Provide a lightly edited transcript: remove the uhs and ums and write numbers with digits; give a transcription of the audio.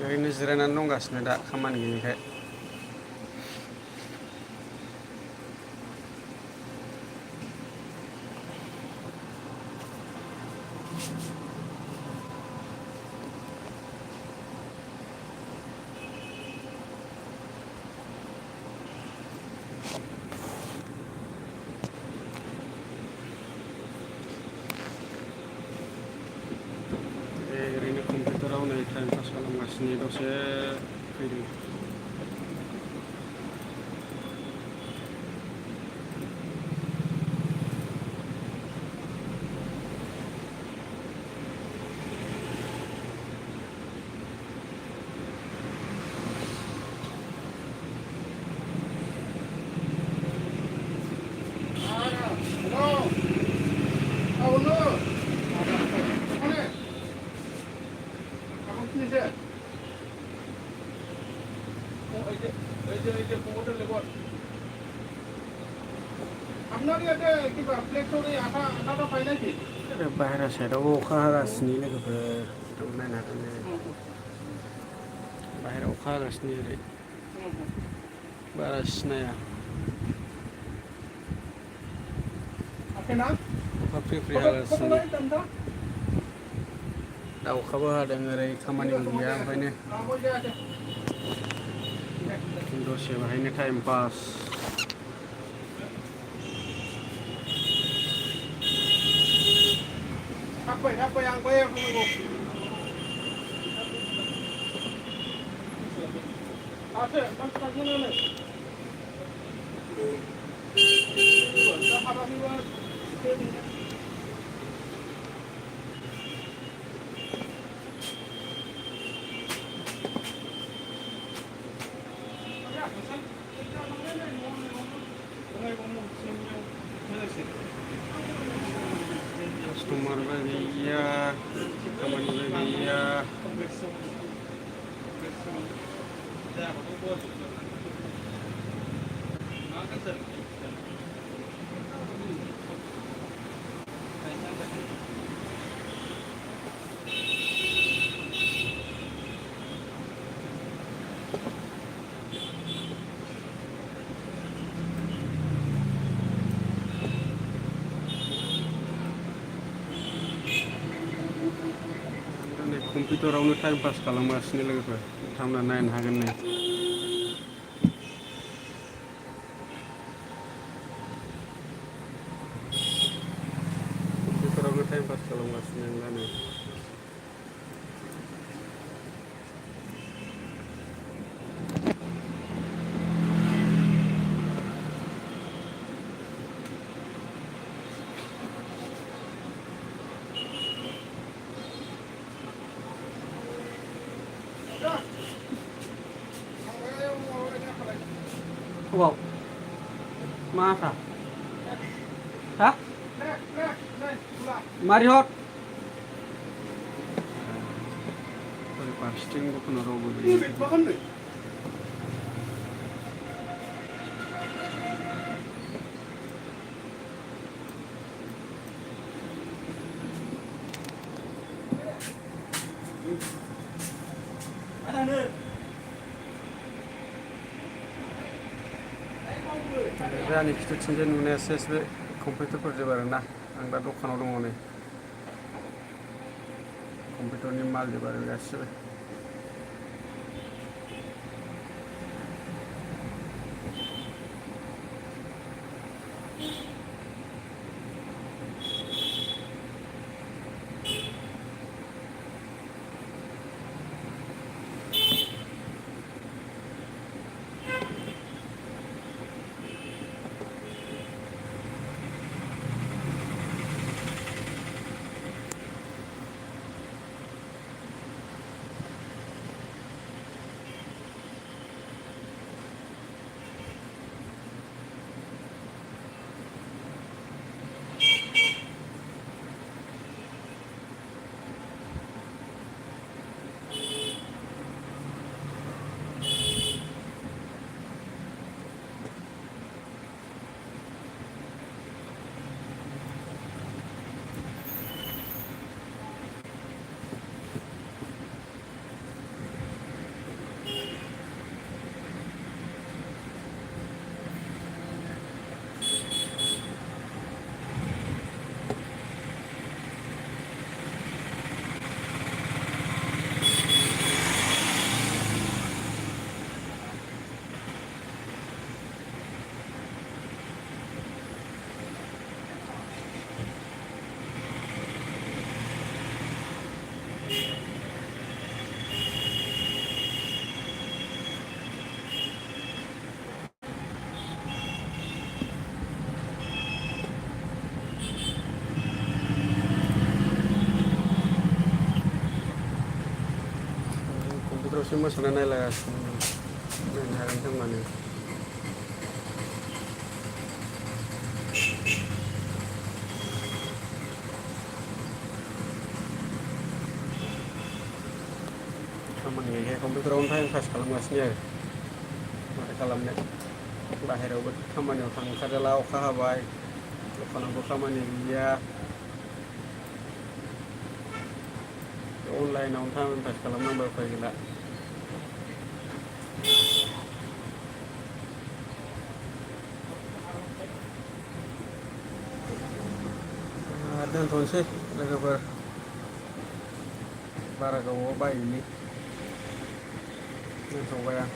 ओरैनो जिरायनानै दंगासिनो दा खामानि गैयैखाय। ओरैनो कम्पिउटाराव नै टाइम पास खालामगासिनो दसे फैदों। बाहेरा साइडआव अखा हागासिनो लोगोफोर नायनो हागोन। बाहेरायाव अखा हागासिनो ओरै बारा सिनाया। अखा फ्रि फ्रि हागासिनो। दा अखाबो हादों ओरै खामानिबो गैया ओंखायनो दसे बाहायनो टाइम पास। कास्टमारबो गैया खामानिबो गैया। नै कम्पिउटारावनो टाइम पास खालामगासिनो लोगोफोर नोंथांमोना नायनो हागोन नै। कम्पिउटारावनो टाइम पास खालामगासिनो दा नै। अबाव मा आसा हा मारि हर ओरै फारसेथिं दखानाव रावबो गैया। बे आंनि खिथुथिंजाय नुनाया सेस बे कम्पिउटारफोर जोबो आरोना। आं दा दखानाव दङ नै कम्पिउटारनि माल जोबो आरो गासिबो। कम्पिउटारावसो मोसानाय नायलागासिनो नायनो हागोन खोमानो। खामानि गैयैखाय कम्पिउटारावनो टाइम पास खालामगासिनो आरो माथो खालामनो। बाहेरायावबो खामानियाव थांनो ओंखारजाला अखा हाबाय दखानावबो खामानि गैया। अनलाइनावनो टाइम पास खालामनांबाय उफाय गैला। दोनथ'नोसै लोगोफोर बारा गोबाव बायैनि दोनथ'बाय आं।